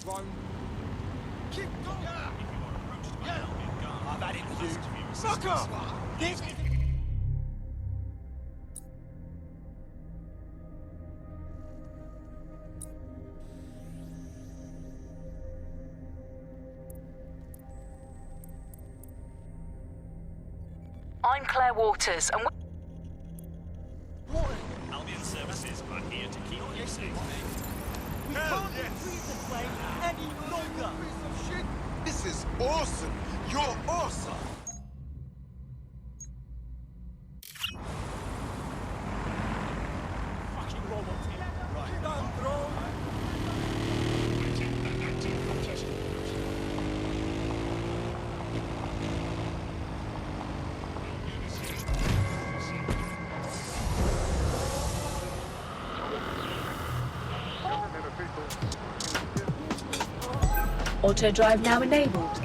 Drone. Kick off! Yeah. I've had it with you. Fuck off! I'm Claire Waters, and Albion Services are here to keep you safe. We can't retrieve the plane any longer! Piece of shit! This is awesome! You're awesome! Fucking robots here. Right. Done, drone! auto drive now enabled.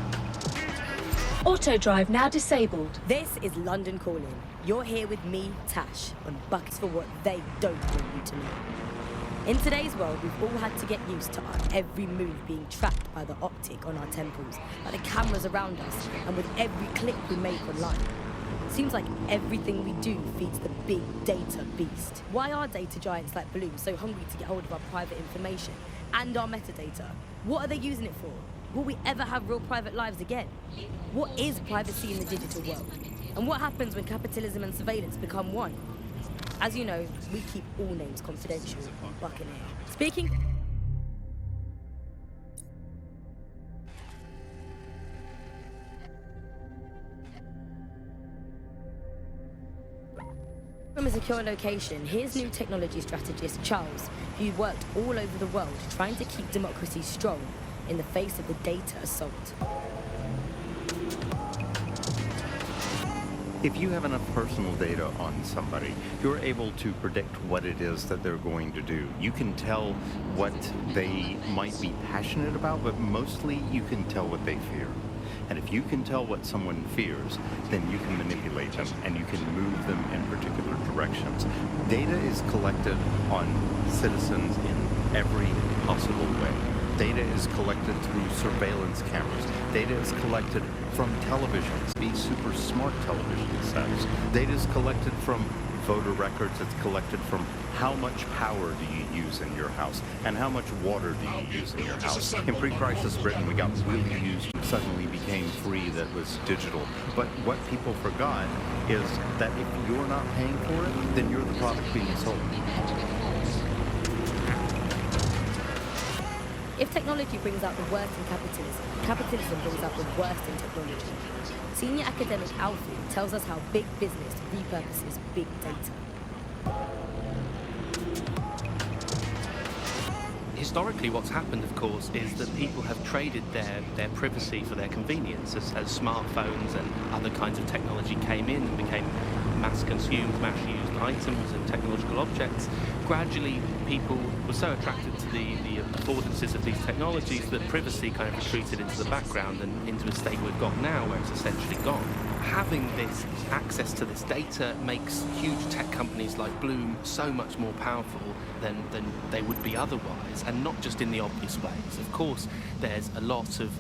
Auto drive now disabled. This is London Calling. You're here with me, Tash, on Buckets for what they don't want you to know. In today's world, we've all had to get used to our every move being tracked by the optic on our temples, by the cameras around us, and with every click we make online. Seems like everything we do feeds the big data beast. Why are data giants like Bloom so hungry to get hold of our private information and our metadata? What are they using it for? Will we ever have real private lives again? What is privacy in the digital world? And what happens when capitalism and surveillance become one? As you know, we keep all names confidential on Buccaneer. Speaking... From a secure location, here's new technology strategist Charles, who worked all over the world trying to keep democracy strong in the face of the data assault. If you have enough personal data on somebody, you're able to predict what it is that they're going to do. You can tell what they might be passionate about, but mostly you can tell what they fear. And if you can tell what someone fears, then you can manipulate them and you can move them in particular directions. Data is collected on citizens in every possible way. Data is collected through surveillance cameras. Data is collected from televisions, these super smart television sets. Data is collected from voter records. It's collected from how much power do you use in your house and how much water do you use in your house. In pre-crisis Britain, we got really used, suddenly became free, that was digital. But what people forgot is that if you're not paying for it, then you're the product being sold. If technology brings out the worst in capitalism, capitalism brings out the worst in technology. Senior academic Alfie tells us how big business repurposes big data. Historically, what's happened, of course, is that people have traded their privacy for their convenience as smartphones and other kinds of technology came in and became mass-consumed, mass-used items and technological objects. Gradually, people were so attracted to the affordances of these technologies that privacy kind of retreated into the background and into a state we've got now where it's essentially gone. Having this access to this data makes huge tech companies like Bloom so much more powerful than they would be otherwise, and not just in the obvious ways. Of course, there's a lot of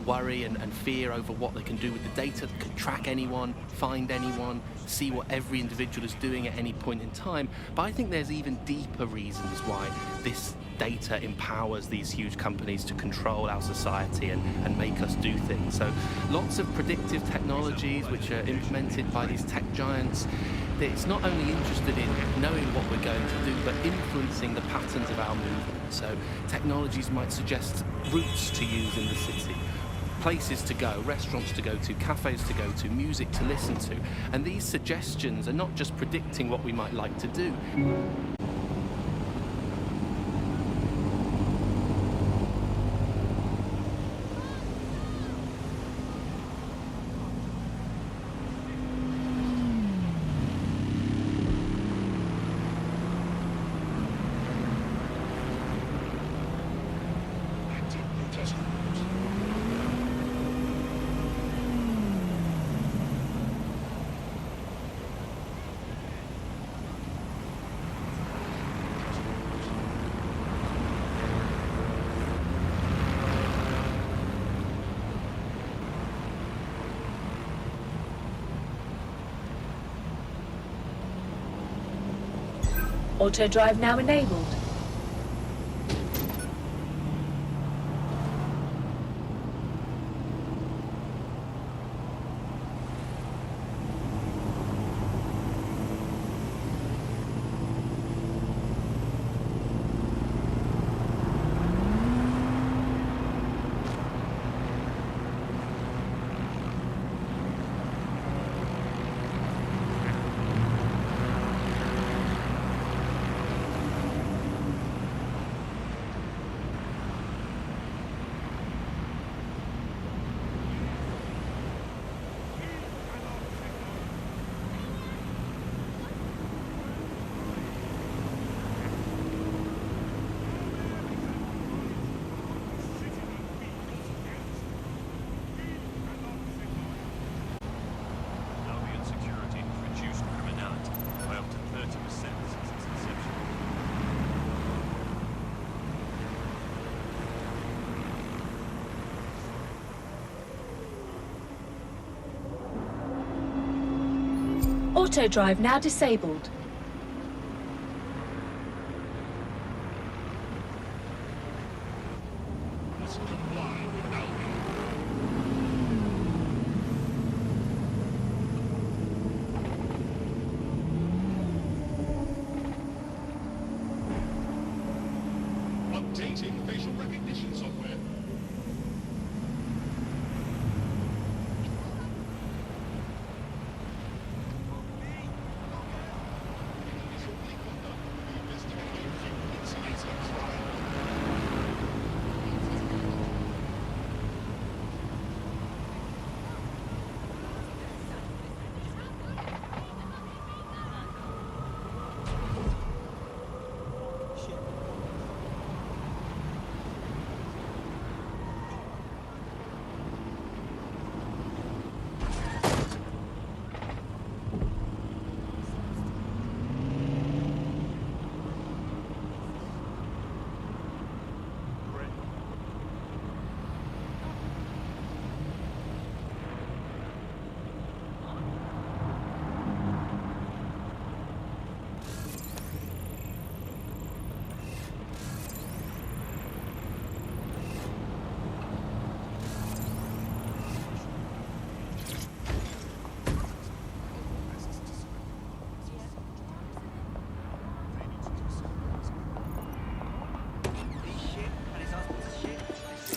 worry and fear over what they can do with the data. They can track anyone, find anyone, see what every individual is doing at any point in time. But I think there's even deeper reasons why this data empowers these huge companies to control our society and make us do things. So lots of predictive technologies which are implemented by these tech giants. It's not only interested in knowing what we're going to do, but influencing the patterns of our movement. So technologies might suggest routes to use in the city, places to go, restaurants to go to, cafes to go to, music to listen to. And these suggestions are not just predicting what we might like to do. Auto drive now enabled. Albion security has reduced criminality by up to 30% since its inception. Auto drive now disabled. Updating facial recognition software.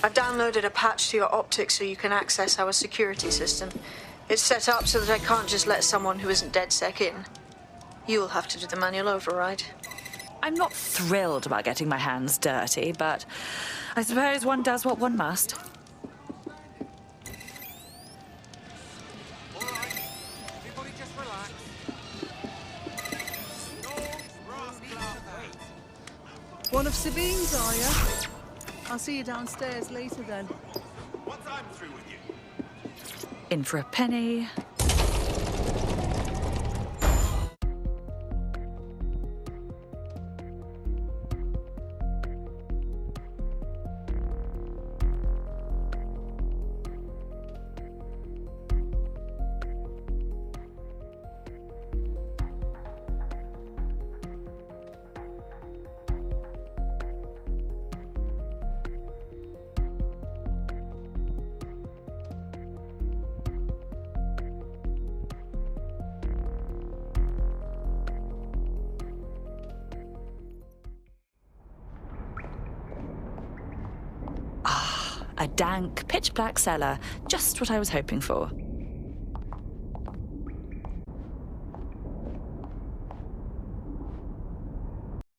I've downloaded a patch to your optics so you can access our security system. It's set up so that I can't just let someone who isn't DedSec in. You'll have to do the manual override. I'm not thrilled about getting my hands dirty, but I suppose one does what one must. Everybody just relax. One of Sabine's, are you? I'll see you downstairs later then. Once I'm through with you. In for a penny. A dank, pitch-black cellar. Just what I was hoping for.